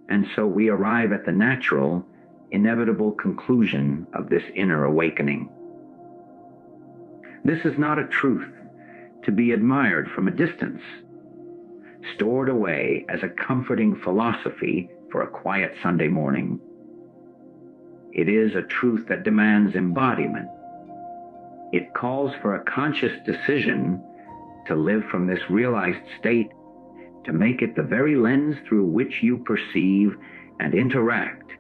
And so we arrive at the natural, inevitable conclusion of this inner awakening. This is not a truth to be admired from a distance, stored away as a comforting philosophy for a quiet Sunday morning. It is a truth that demands embodiment. It calls for a conscious decision to live from this realized state, to make it the very lens through which you perceive and interact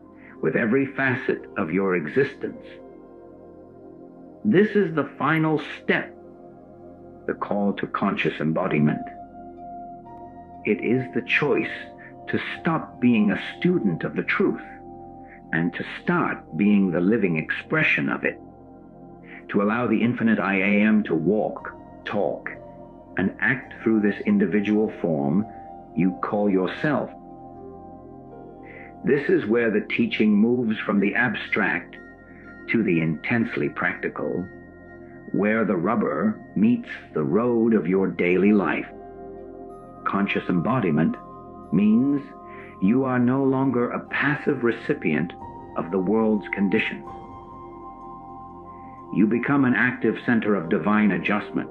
with every facet of your existence. This is the final step, the call to conscious embodiment. It is the choice to stop being a student of the truth and to start being the living expression of it, to allow the infinite I Am to walk, talk, and act through this individual form you call yourself. This is where the teaching moves from the abstract to the intensely practical, where the rubber meets the road of your daily life. Conscious embodiment means you are no longer a passive recipient of the world's conditions. You become an active center of divine adjustment,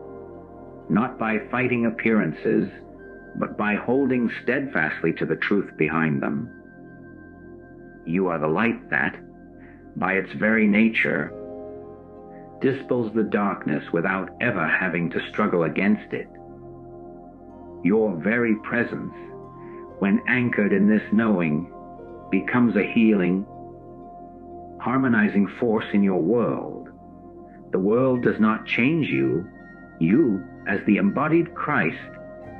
not by fighting appearances, but by holding steadfastly to the truth behind them. You are the light that, by its very nature, dispels the darkness without ever having to struggle against it. Your very presence, when anchored in this knowing, becomes a healing, harmonizing force in your world. The world does not change you. You, as the embodied Christ,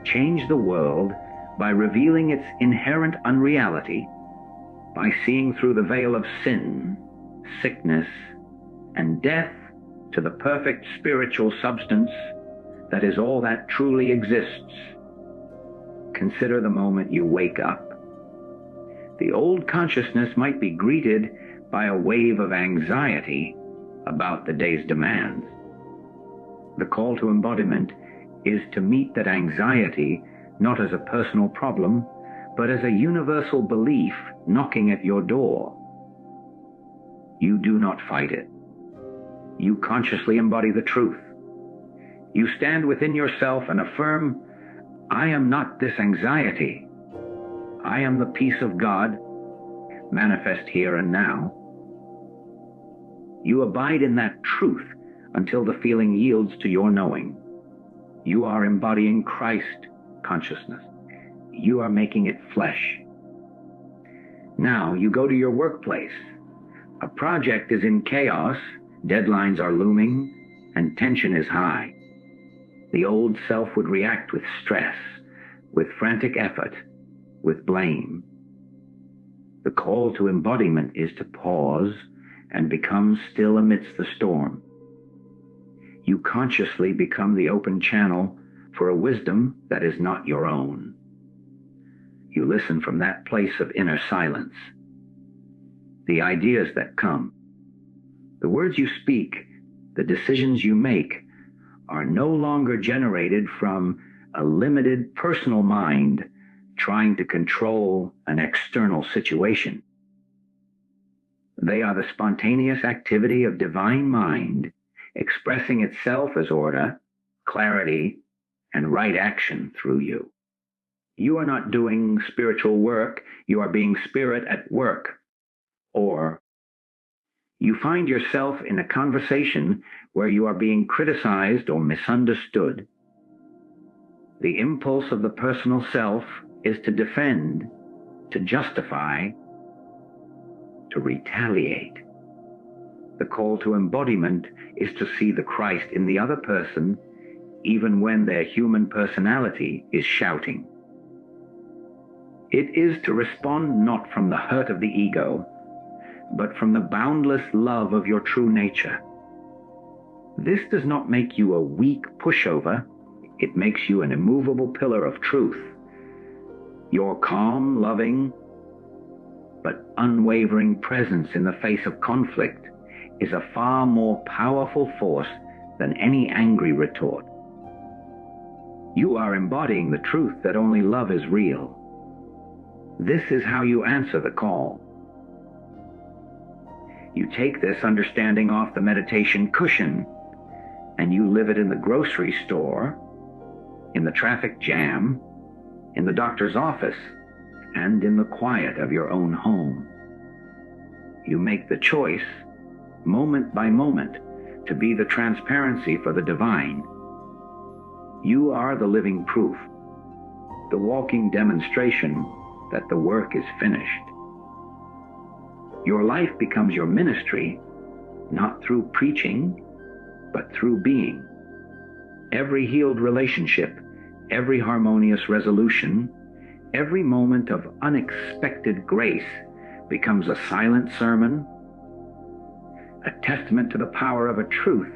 change the world by revealing its inherent unreality, by seeing through the veil of sin, sickness, and death to the perfect spiritual substance that is all that truly exists. Consider the moment you wake up. The old consciousness might be greeted by a wave of anxiety about the day's demands. The call to embodiment is to meet that anxiety not as a personal problem, but as a universal belief knocking at your door. You do not fight it. You consciously embody the truth. You stand within yourself and affirm, I am not this anxiety. I am the peace of God, manifest here and now. You abide in that truth until the feeling yields to your knowing. You are embodying Christ consciousness. You are making it flesh. Now you go to your workplace. A project is in chaos, deadlines are looming, and tension is high. The old self would react with stress, with frantic effort, with blame. The call to embodiment is to pause and become still amidst the storm. You consciously become the open channel for a wisdom that is not your own. You listen from that place of inner silence. The ideas that come, the words you speak, the decisions you make are no longer generated from a limited personal mind trying to control an external situation. They are the spontaneous activity of divine mind expressing itself as order, clarity, and right action through you. You are not doing spiritual work, you are being spirit at work. Or you find yourself in a conversation where you are being criticized or misunderstood. The impulse of the personal self is to defend, to justify, to retaliate. The call to embodiment is to see the Christ in the other person, even when their human personality is shouting. It is to respond not from the hurt of the ego, but from the boundless love of your true nature. This does not make you a weak pushover. It makes you an immovable pillar of truth. Your calm, loving, but unwavering presence in the face of conflict is a far more powerful force than any angry retort. You are embodying the truth that only love is real. This is how you answer the call. You take this understanding off the meditation cushion and you live it in the grocery store, in the traffic jam, in the doctor's office, and in the quiet of your own home. You make the choice, moment by moment, to be the transparency for the divine. You are the living proof, the walking demonstration that the work is finished. Your life becomes your ministry, not through preaching, but through being. Every healed relationship, every harmonious resolution, every moment of unexpected grace becomes a silent sermon, a testament to the power of a truth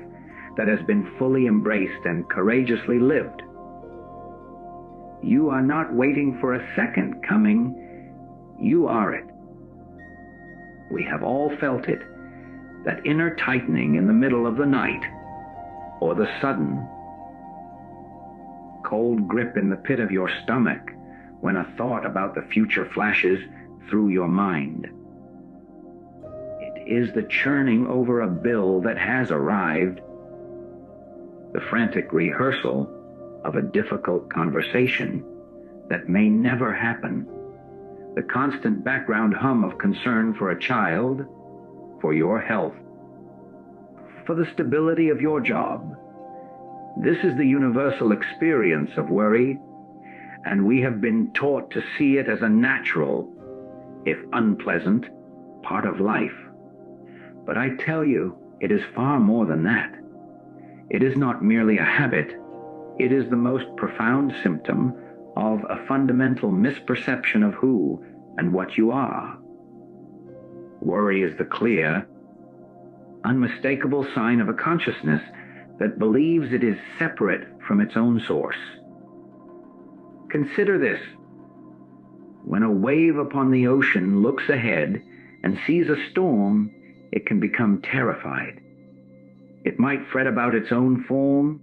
that has been fully embraced and courageously lived. You are not waiting for a second coming. You are it. We have all felt it, that inner tightening in the middle of the night, or the sudden cold grip in the pit of your stomach when a thought about the future flashes through your mind. It is the churning over a bill that has arrived, the frantic rehearsal of a difficult conversation that may never happen, the constant background hum of concern for a child, for your health, for the stability of your job. This is the universal experience of worry, and we have been taught to see it as a natural, if unpleasant, part of life. But I tell you, it is far more than that. It is not merely a habit. It is the most profound symptom of a fundamental misperception of who and what you are. Worry is the clear, unmistakable sign of a consciousness that believes it is separate from its own source. Consider this. When a wave upon the ocean looks ahead and sees a storm, it can become terrified. It might fret about its own form,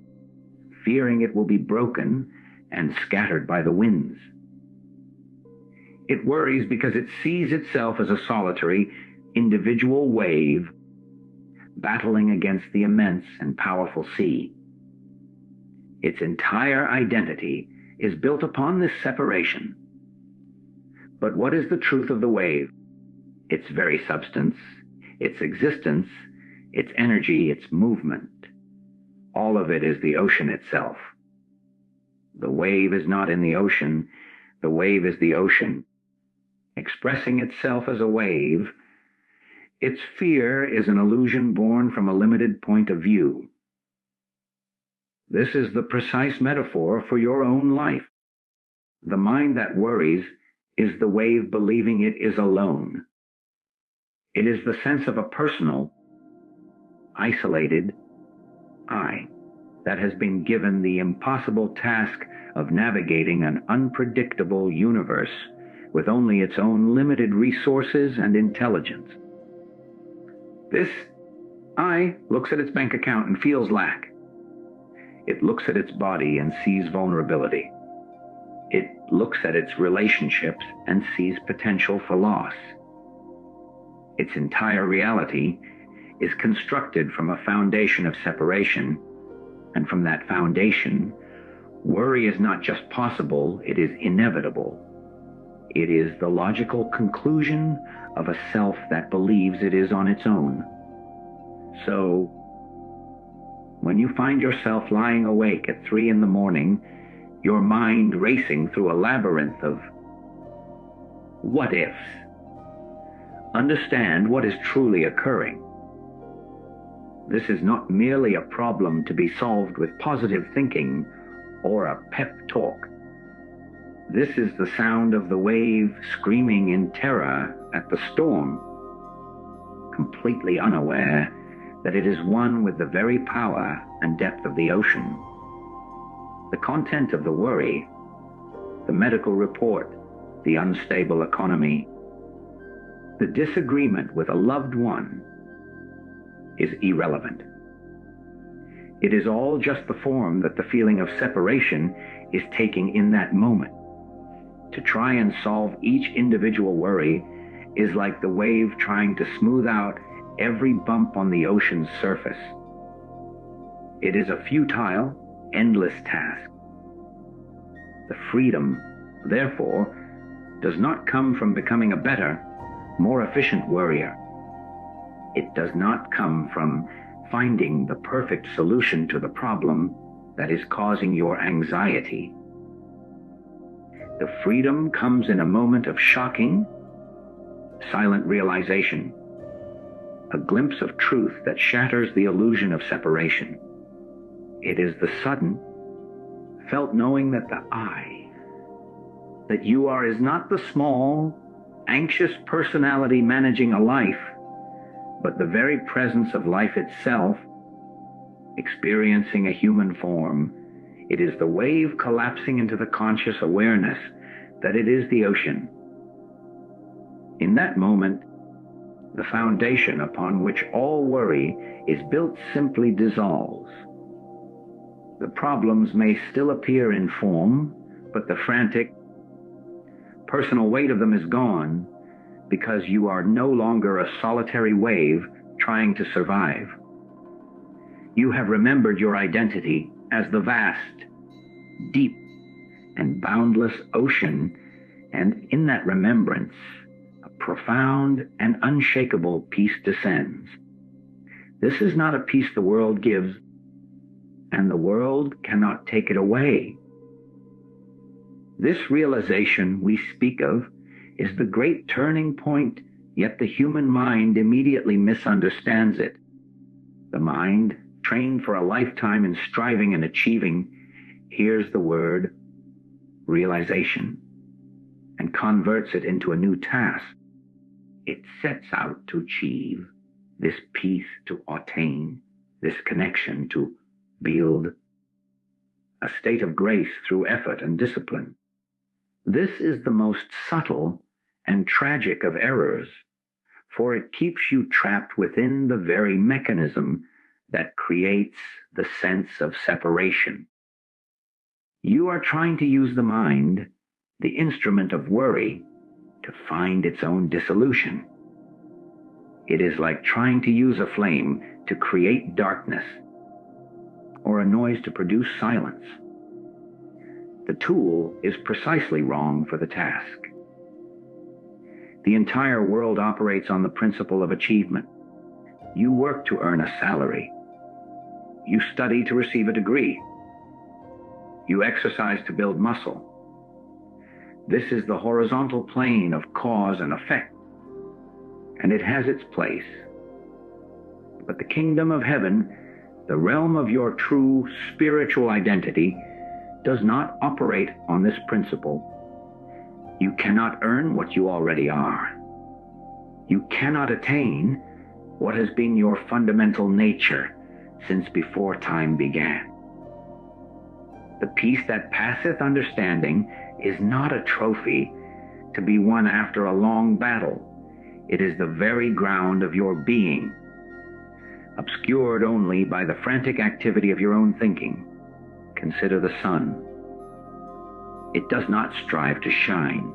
fearing it will be broken and scattered by the winds. It worries because it sees itself as a solitary, individual wave battling against the immense and powerful sea. Its entire identity is built upon this separation. But what is the truth of the wave? Its very substance, its existence, its energy, its movement. All of it is the ocean itself. The wave is not in the ocean. The wave is the ocean. Expressing itself as a wave, its fear is an illusion born from a limited point of view. This is the precise metaphor for your own life. The mind that worries is the wave believing it is alone. It is the sense of a personal, isolated I that has been given the impossible task of navigating an unpredictable universe with only its own limited resources and intelligence. This I looks at its bank account and feels lack. It looks at its body and sees vulnerability. It looks at its relationships and sees potential for loss. Its entire reality is constructed from a foundation of separation, and from that foundation, worry is not just possible, it is inevitable. It is the logical conclusion of a self that believes it is on its own. So, when you find yourself lying awake at 3 a.m, your mind racing through a labyrinth of what ifs, understand what is truly occurring. This is not merely a problem to be solved with positive thinking or a pep talk. This is the sound of the wave screaming in terror at the storm, completely unaware that it is one with the very power and depth of the ocean. The content of the worry, the medical report, the unstable economy, the disagreement with a loved one is irrelevant. It is all just the form that the feeling of separation is taking in that moment. To try and solve each individual worry is like the wave trying to smooth out every bump on the ocean's surface. It is a futile, endless task. The freedom, therefore, does not come from becoming a better, more efficient worrier. It does not come from finding the perfect solution to the problem that is causing your anxiety. The freedom comes in a moment of shocking, silent realization, a glimpse of truth that shatters the illusion of separation. It is the sudden, felt knowing that the I, that you are, is not the small, anxious personality managing a life, but the very presence of life itself, experiencing a human form. It is the wave collapsing into the conscious awareness that it is the ocean. In that moment, the foundation upon which all worry is built simply dissolves. The problems may still appear in form, but the frantic, personal weight of them is gone because you are no longer a solitary wave trying to survive. You have remembered your identity as the vast, deep, and boundless ocean, and in that remembrance, a profound and unshakable peace descends. This is not a peace the world gives, and the world cannot take it away. This realization we speak of is the great turning point, yet the human mind immediately misunderstands it. The mind, trained for a lifetime in striving and achieving, hears the word realization and converts it into a new task. It sets out to achieve this peace, to attain this connection, to build a state of grace through effort and discipline. This is the most subtle and tragic of errors, for it keeps you trapped within the very mechanism that creates the sense of separation. You are trying to use the mind, the instrument of worry, to find its own dissolution. It is like trying to use a flame to create darkness, or a noise to produce silence. The tool is precisely wrong for the task. The entire world operates on the principle of achievement. You work to earn a salary. You study to receive a degree. You exercise to build muscle. This is the horizontal plane of cause and effect, and it has its place. But the kingdom of heaven, the realm of your true spiritual identity, does not operate on this principle. You cannot earn what you already are. You cannot attain what has been your fundamental nature since before time began. The peace that passeth understanding is not a trophy to be won after a long battle. It is the very ground of your being, obscured only by the frantic activity of your own thinking. Consider the sun. It does not strive to shine.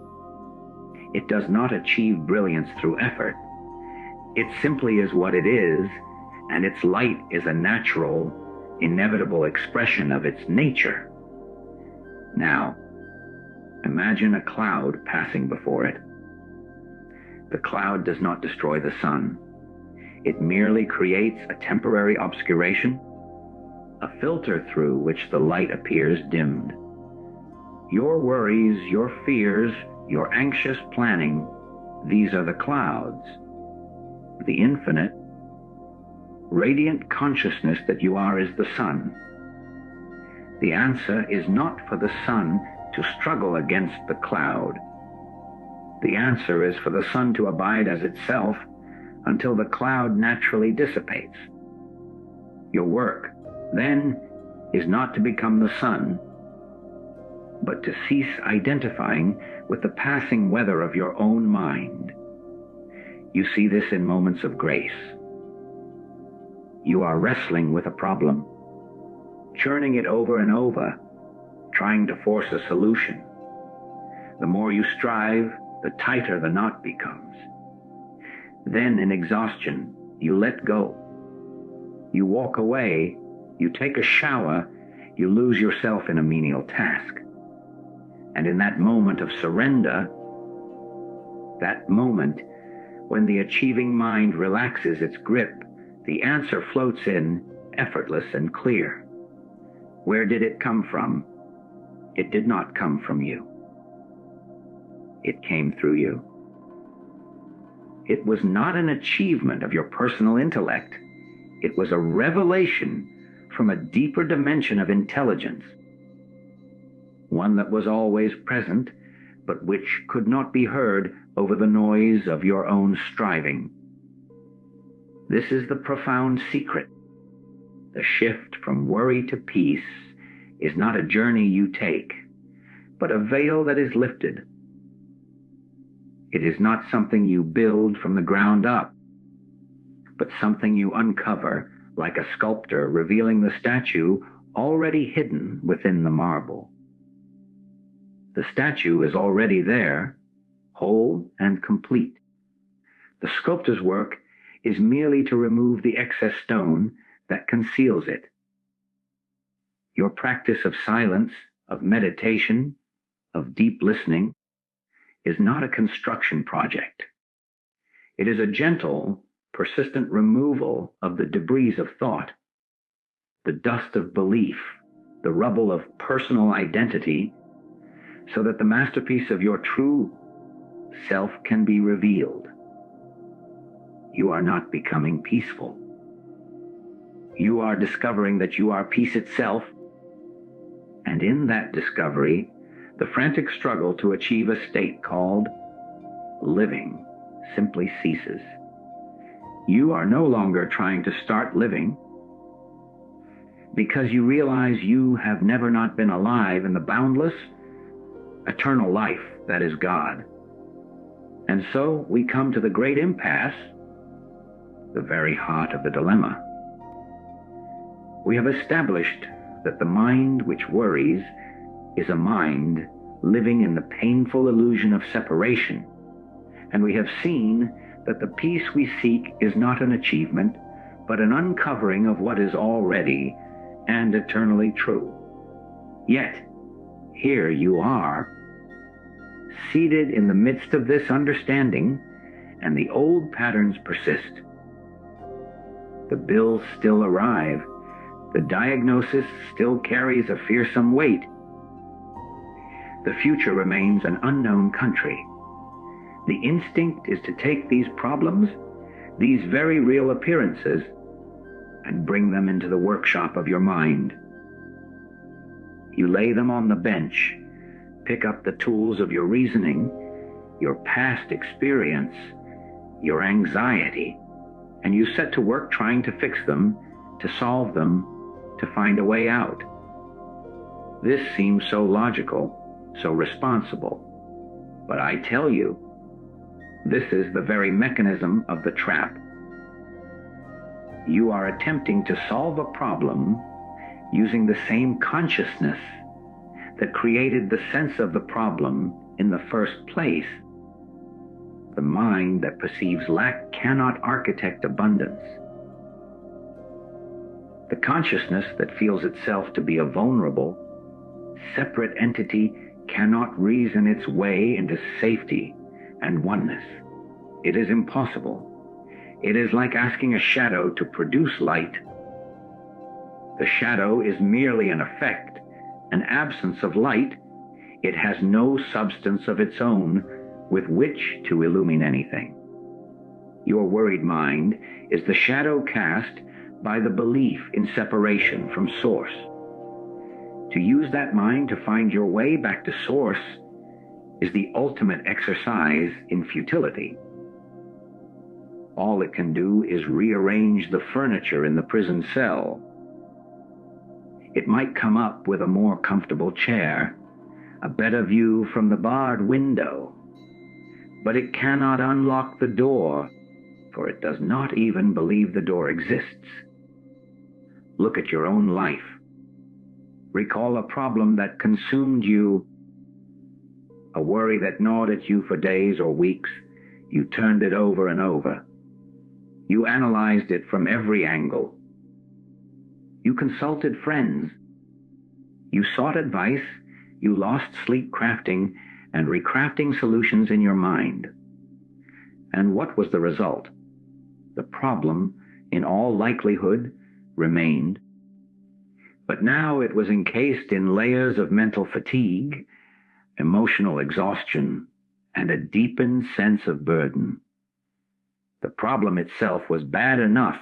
It does not achieve brilliance through effort. It simply is what it is, and its light is a natural, inevitable expression of its nature. Now, imagine a cloud passing before it. The cloud does not destroy the sun. It merely creates a temporary obscuration, a filter through which the light appears dimmed. Your worries, your fears, your anxious planning, these are the clouds. The infinite, radiant consciousness that you are is the sun. The answer is not for the sun to struggle against the cloud. The answer is for the sun to abide as itself until the cloud naturally dissipates. Your work, then, is not to become the sun, but to cease identifying with the passing weather of your own mind. You see this in moments of grace. You are wrestling with a problem, churning it over and over, trying to force a solution. The more you strive, the tighter the knot becomes. Then in exhaustion, you let go. You walk away, you take a shower, you lose yourself in a menial task. And in that moment of surrender, that moment when the achieving mind relaxes its grip, the answer floats in, effortless and clear. Where did it come from? It did not come from you. It came through you. It was not an achievement of your personal intellect. It was a revelation from a deeper dimension of intelligence, one that was always present, but which could not be heard over the noise of your own striving. This is the profound secret. The shift from worry to peace is not a journey you take, but a veil that is lifted. It is not something you build from the ground up, but something you uncover like a sculptor revealing the statue already hidden within the marble. The statue is already there, whole and complete. The sculptor's work is merely to remove the excess stone that conceals it. Your practice of silence, of meditation, of deep listening is not a construction project. It is a gentle, persistent removal of the debris of thought, the dust of belief, the rubble of personal identity, so that the masterpiece of your true self can be revealed. You are not becoming peaceful. You are discovering that you are peace itself, and in that discovery, the frantic struggle to achieve a state called living simply ceases. You are no longer trying to start living because you realize you have never not been alive in the boundless, eternal life that is God. And so we come to the great impasse, the very heart of the dilemma. We have established that the mind which worries is a mind living in the painful illusion of separation, and we have seen that the peace we seek is not an achievement, but an uncovering of what is already and eternally true. Yet, here you are, seated in the midst of this understanding, and the old patterns persist. The bills still arrive. The diagnosis still carries a fearsome weight. The future remains an unknown country. The instinct is to take these problems, these very real appearances, and bring them into the workshop of your mind. You lay them on the bench, pick up the tools of your reasoning, your past experience, your anxiety, and you set to work trying to fix them, to solve them, to find a way out. This seems so logical, so responsible. But I tell you, this is the very mechanism of the trap. You are attempting to solve a problem using the same consciousness that created the sense of the problem in the first place. The mind that perceives lack cannot architect abundance. The consciousness that feels itself to be a vulnerable, separate entity cannot reason its way into safety and oneness. It is impossible. It is like asking a shadow to produce light. The shadow is merely an effect, an absence of light. It has no substance of its own with which to illumine anything. Your worried mind is the shadow cast by the belief in separation from source. To use that mind to find your way back to source is the ultimate exercise in futility. All it can do is rearrange the furniture in the prison cell. It might come up with a more comfortable chair, a better view from the barred window, but it cannot unlock the door, for it does not even believe the door exists. Look at your own life. Recall a problem that consumed you A worry that gnawed at you for days or weeks, you turned it over and over. You analyzed it from every angle. You consulted friends. You sought advice. You lost sleep crafting and recrafting solutions in your mind. And what was the result? The problem, in all likelihood, remained. But now it was encased in layers of mental fatigue, emotional exhaustion, and a deepened sense of burden. The problem itself was bad enough,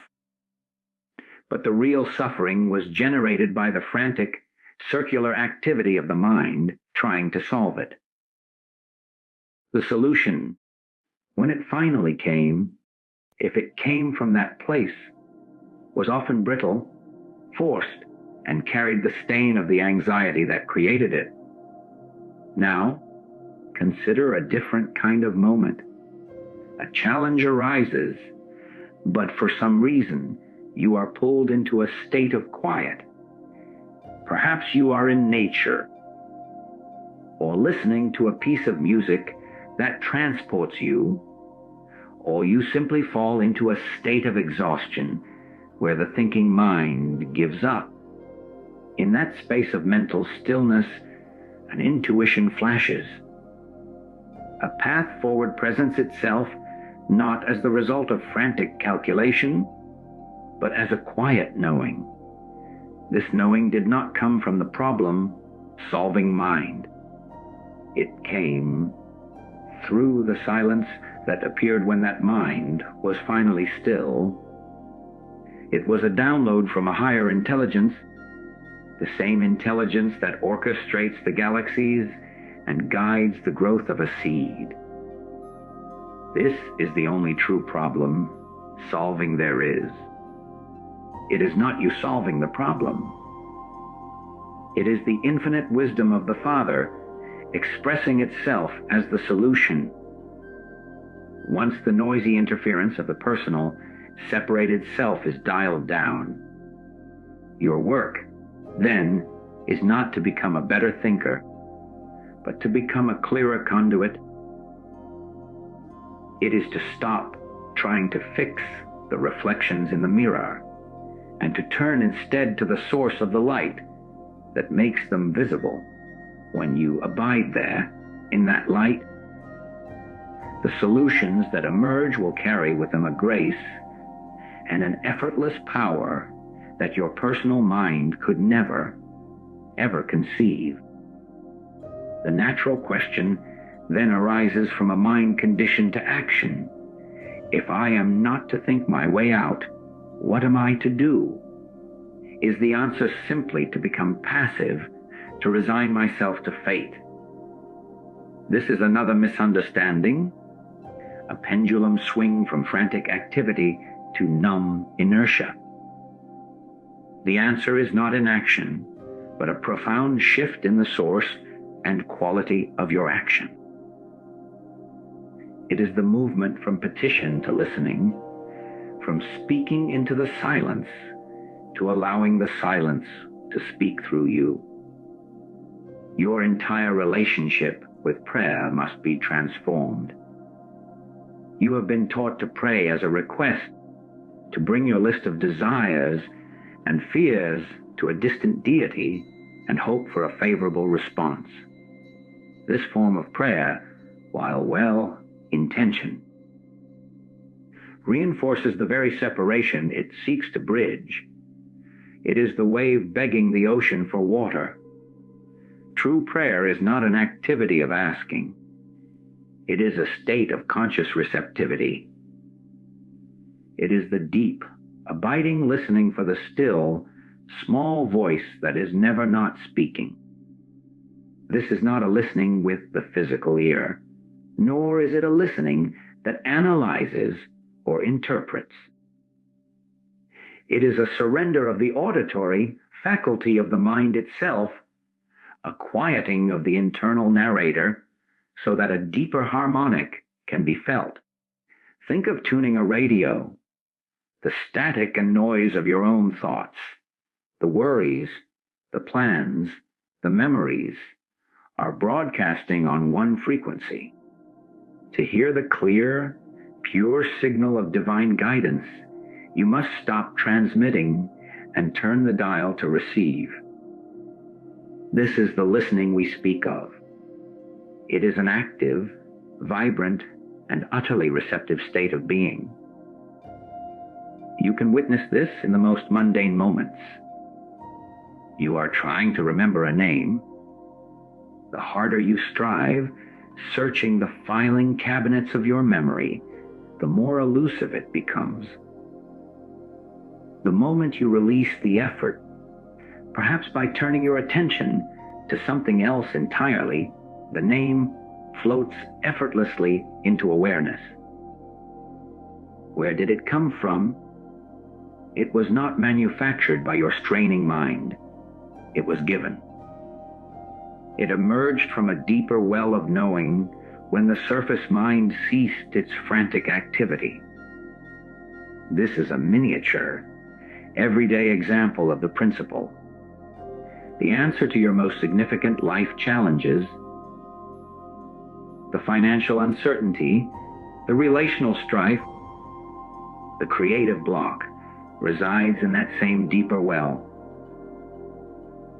but the real suffering was generated by the frantic, circular activity of the mind trying to solve it. The solution, when it finally came, if it came from that place, was often brittle, forced, and carried the stain of the anxiety that created it. Now, consider a different kind of moment. A challenge arises, but for some reason, you are pulled into a state of quiet. Perhaps you are in nature, or listening to a piece of music that transports you, or you simply fall into a state of exhaustion where the thinking mind gives up. In that space of mental stillness, an intuition flashes. A path forward presents itself not as the result of frantic calculation, but as a quiet knowing. This knowing did not come from the problem-solving mind. It came through the silence that appeared when that mind was finally still. It was a download from a higher intelligence, the same intelligence that orchestrates the galaxies and guides the growth of a seed. This is the only true problem solving there is. It is not you solving the problem. It is the infinite wisdom of the Father expressing itself as the solution. Once the noisy interference of the personal, separated self is dialed down, your work, then, is not to become a better thinker, but to become a clearer conduit. It is to stop trying to fix the reflections in the mirror, and to turn instead to the source of the light that makes them visible. When you abide there, in that light, the solutions that emerge will carry with them a grace and an effortless power that your personal mind could never, ever conceive. The natural question then arises from a mind conditioned to action. If I am not to think my way out, what am I to do? Is the answer simply to become passive, to resign myself to fate? This is another misunderstanding, a pendulum swing from frantic activity to numb inertia. The answer is not inaction, but a profound shift in the source and quality of your action. It is the movement from petition to listening, from speaking into the silence to allowing the silence to speak through you. Your entire relationship with prayer must be transformed. You have been taught to pray as a request, to bring your list of desires and fears to a distant deity and hope for a favorable response. This form of prayer, while well-intentioned, reinforces the very separation it seeks to bridge. It is the wave begging the ocean for water. True prayer is not an activity of asking. It is a state of conscious receptivity. It is the deep, abiding listening for the still, small voice that is never not speaking. This is not a listening with the physical ear, nor is it a listening that analyzes or interprets. It is a surrender of the auditory faculty of the mind itself, a quieting of the internal narrator so that a deeper harmonic can be felt. Think of tuning a radio. The static and noise of your own thoughts, the worries, the plans, the memories, are broadcasting on one frequency. To hear the clear, pure signal of divine guidance, you must stop transmitting and turn the dial to receive. This is the listening we speak of. It is an active, vibrant, and utterly receptive state of being. You can witness this in the most mundane moments. You are trying to remember a name. The harder you strive, searching the filing cabinets of your memory, the more elusive it becomes. The moment you release the effort, perhaps by turning your attention to something else entirely, the name floats effortlessly into awareness. Where did it come from? It was not manufactured by your straining mind. It was given. It emerged from a deeper well of knowing when the surface mind ceased its frantic activity. This is a miniature, everyday example of the principle. The answer to your most significant life challenges, the financial uncertainty, the relational strife, the creative block, resides in that same deeper well.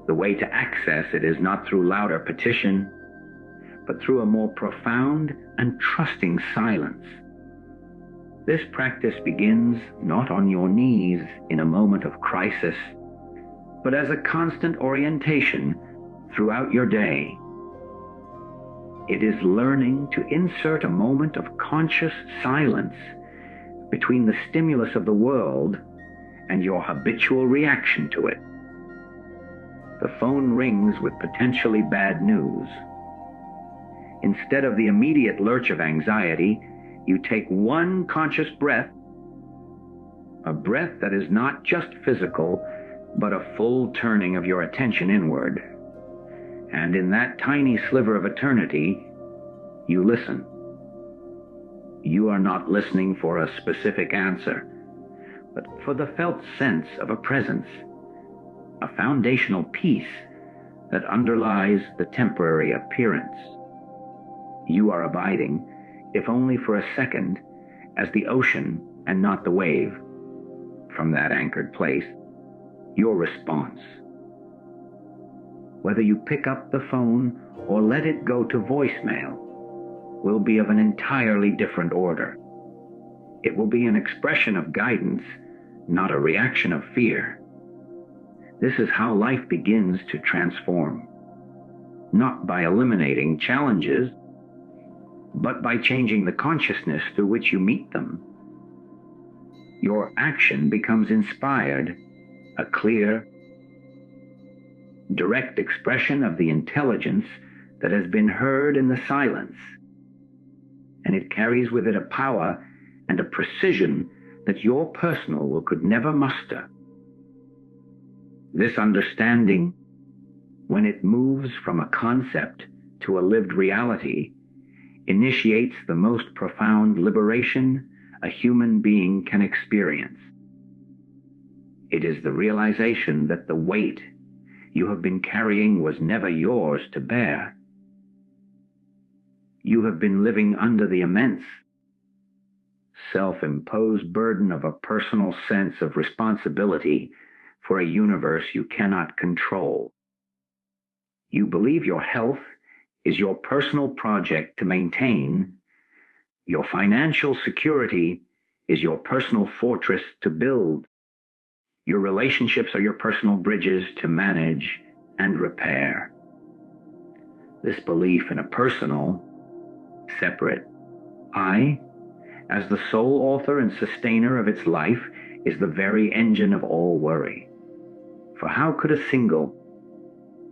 The way to access it is not through louder petition, but through a more profound and trusting silence. This practice begins not on your knees in a moment of crisis, but as a constant orientation throughout your day. It is learning to insert a moment of conscious silence between the stimulus of the world and your habitual reaction to it. The phone rings with potentially bad news. Instead of the immediate lurch of anxiety, you take one conscious breath, a breath that is not just physical, but a full turning of your attention inward. And in that tiny sliver of eternity, you listen. You are not listening for a specific answer, but for the felt sense of a presence, a foundational peace that underlies the temporary appearance. You are abiding, if only for a second, as the ocean and not the wave. From that anchored place, your response. Whether you pick up the phone or let it go to voicemail will be of an entirely different order. It will be an expression of guidance, not a reaction of fear. This is how life begins to transform, not by eliminating challenges, but by changing the consciousness through which you meet them. Your action becomes inspired, a clear, direct expression of the intelligence that has been heard in the silence, and it carries with it a power and a precision that your personal will could never muster. This understanding, when it moves from a concept to a lived reality, initiates the most profound liberation a human being can experience. It is the realization that the weight you have been carrying was never yours to bear. You have been living under the immense, self-imposed burden of a personal sense of responsibility for a universe you cannot control. You believe your health is your personal project to maintain. Your financial security is your personal fortress to build. Your relationships are your personal bridges to manage and repair. This belief in a personal, separate I, as the sole author and sustainer of its life, is the very engine of all worry. For how could a single,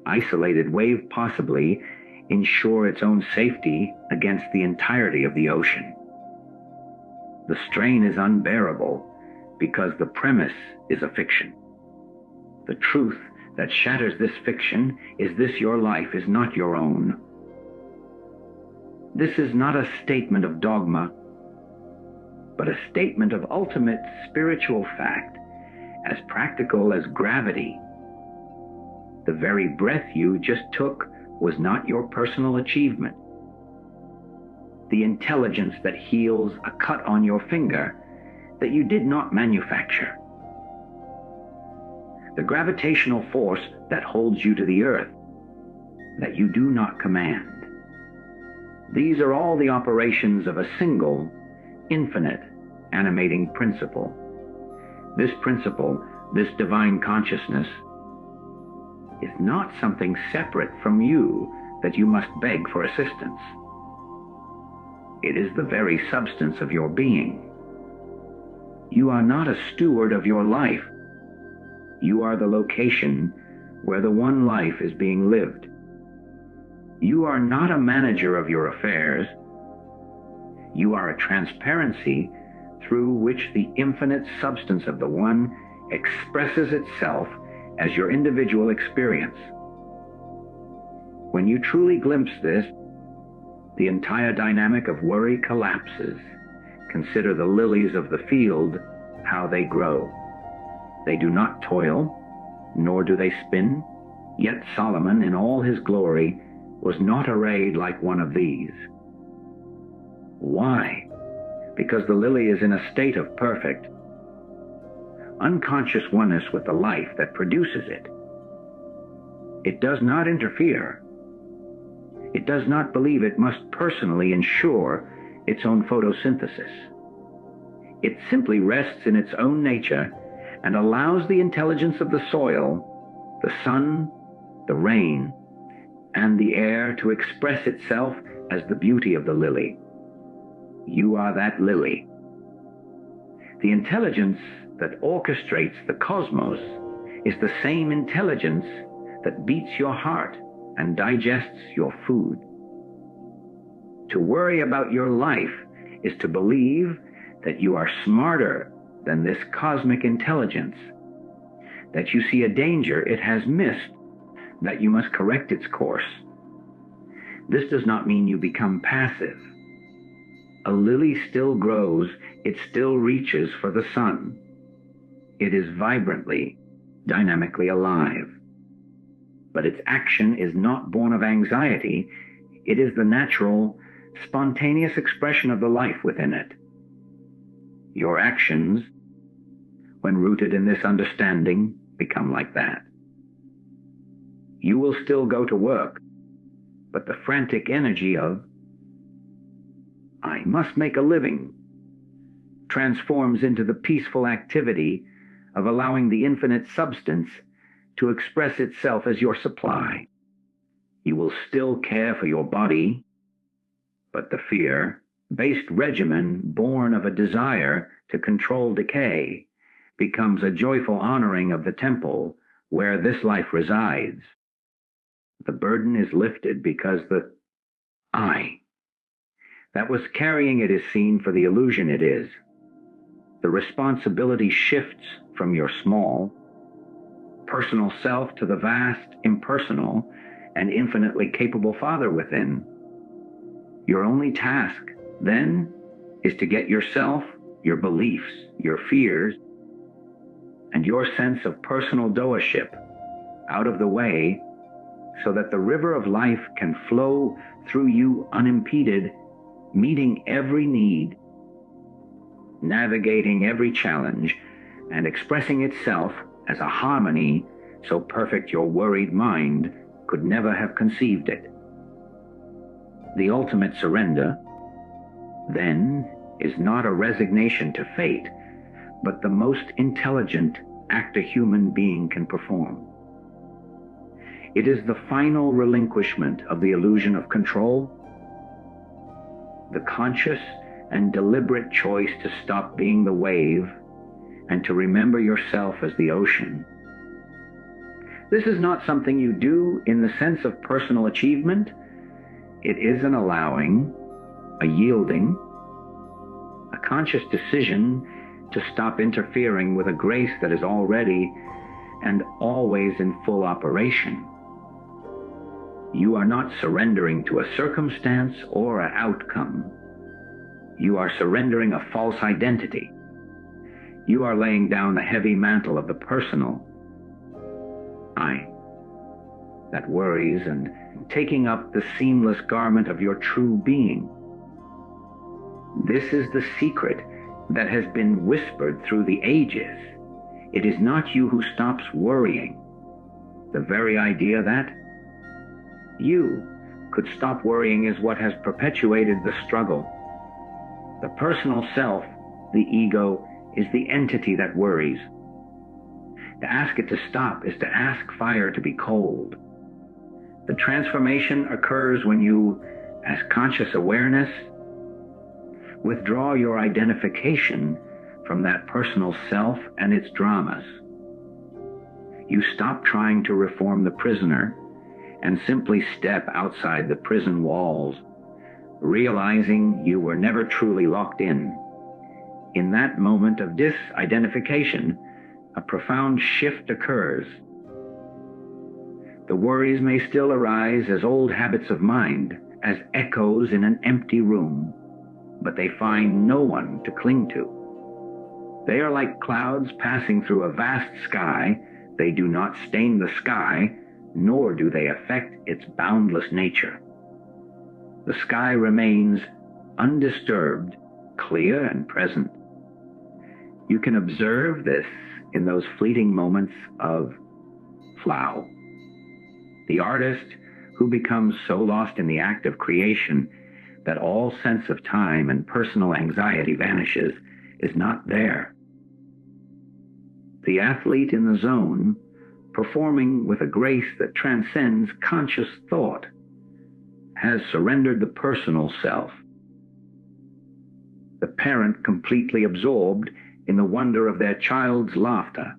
isolated wave possibly ensure its own safety against the entirety of the ocean? The strain is unbearable because the premise is a fiction. The truth that shatters this fiction is this: your life is not your own. This is not a statement of dogma, but a statement of ultimate spiritual fact, as practical as gravity. The very breath you just took was not your personal achievement. The intelligence that heals a cut on your finger that you did not manufacture. The gravitational force that holds you to the earth that you do not command. These are all the operations of a single, infinite, animating principle. This principle, this divine consciousness, is not something separate from you that you must beg for assistance. It is the very substance of your being. You are not a steward of your life. You are the location where the one life is being lived. You are not a manager of your affairs. You are a transparency through which the infinite substance of the One expresses itself as your individual experience. When you truly glimpse this, the entire dynamic of worry collapses. Consider the lilies of the field, how they grow. They do not toil, nor do they spin, yet Solomon in all his glory was not arrayed like one of these. Why? Because the lily is in a state of perfect, unconscious oneness with the life that produces it. It does not interfere. It does not believe it must personally ensure its own photosynthesis. It simply rests in its own nature and allows the intelligence of the soil, the sun, the rain, and the air to express itself as the beauty of the lily. You are that lily. The intelligence that orchestrates the cosmos is the same intelligence that beats your heart and digests your food. To worry about your life is to believe that you are smarter than this cosmic intelligence, that you see a danger it has missed, that you must correct its course. This does not mean you become passive. A lily still grows, it still reaches for the sun. It is vibrantly, dynamically alive. But its action is not born of anxiety. It is the natural, spontaneous expression of the life within it. Your actions, when rooted in this understanding, become like that. You will still go to work, but the frantic energy of, I must make a living, transforms into the peaceful activity of allowing the infinite substance to express itself as your supply. You will still care for your body, but the fear-based regimen born of a desire to control decay becomes a joyful honoring of the temple where this life resides. The burden is lifted because the I that was carrying it is seen for the illusion it is. The responsibility shifts from your small, personal self to the vast, impersonal, and infinitely capable Father within. Your only task, then, is to get yourself, your beliefs, your fears, and your sense of personal doership out of the way so that the river of life can flow through you unimpeded, meeting every need, navigating every challenge, and expressing itself as a harmony so perfect your worried mind could never have conceived it. The ultimate surrender, then, is not a resignation to fate, but the most intelligent act a human being can perform. It is the final relinquishment of the illusion of control, the conscious and deliberate choice to stop being the wave and to remember yourself as the ocean. This is not something you do in the sense of personal achievement. It is an allowing, a yielding, a conscious decision to stop interfering with a grace that is already and always in full operation. You are not surrendering to a circumstance or an outcome. You are surrendering a false identity. You are laying down the heavy mantle of the personal I. that worries and taking up the seamless garment of your true being. This is the secret that has been whispered through the ages. It is not you who stops worrying. The very idea that you could stop worrying is what has perpetuated the struggle. The personal self, the ego, is the entity that worries. To ask it to stop is to ask fire to be cold. The transformation occurs when you, as conscious awareness, withdraw your identification from that personal self and its dramas. You stop trying to reform the prisoner and simply step outside the prison walls, realizing you were never truly locked in. In that moment of disidentification, a profound shift occurs. The worries may still arise as old habits of mind, as echoes in an empty room, but they find no one to cling to. They are like clouds passing through a vast sky. They do not stain the sky, nor do they affect its boundless nature. The sky remains undisturbed, clear and present. You can observe this in those fleeting moments of flow. The artist who becomes so lost in the act of creation that all sense of time and personal anxiety vanishes is not there. The athlete in the zone, performing with a grace that transcends conscious thought, has surrendered the personal self. The parent, completely absorbed in the wonder of their child's laughter,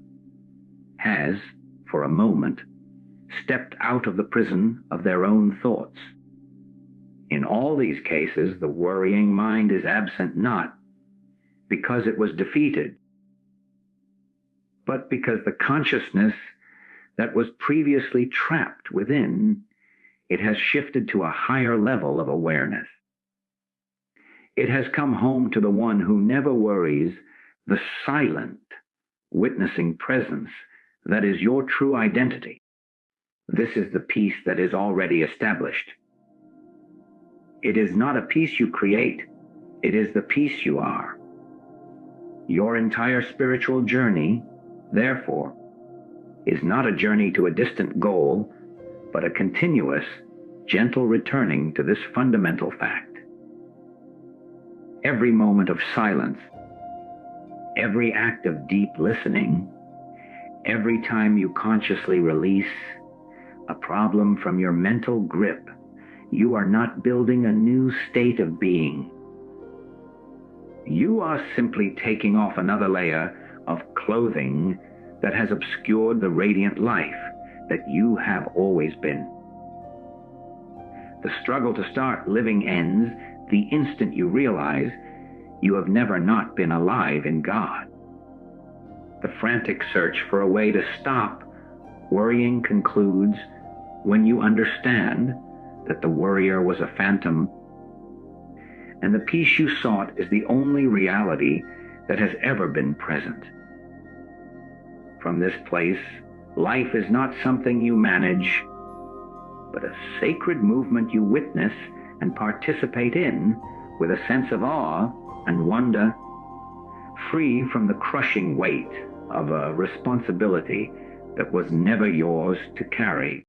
has, for a moment, stepped out of the prison of their own thoughts. In all these cases, the worrying mind is absent not because it was defeated, but because the consciousness that was previously trapped within it has shifted to a higher level of awareness. It has come home to the one who never worries, the silent, witnessing presence that is your true identity. This is the peace that is already established. It is not a peace you create, it is the peace you are. Your entire spiritual journey, therefore, is not a journey to a distant goal, but a continuous, gentle returning to this fundamental fact. Every moment of silence, every act of deep listening, every time you consciously release a problem from your mental grip, you are not building a new state of being. You are simply taking off another layer of clothing that has obscured the radiant life that you have always been. The struggle to start living ends the instant you realize you have never not been alive in God. The frantic search for a way to stop worrying concludes when you understand that the worrier was a phantom, and the peace you sought is the only reality that has ever been present. From this place, life is not something you manage, but a sacred movement you witness and participate in with a sense of awe and wonder, free from the crushing weight of a responsibility that was never yours to carry.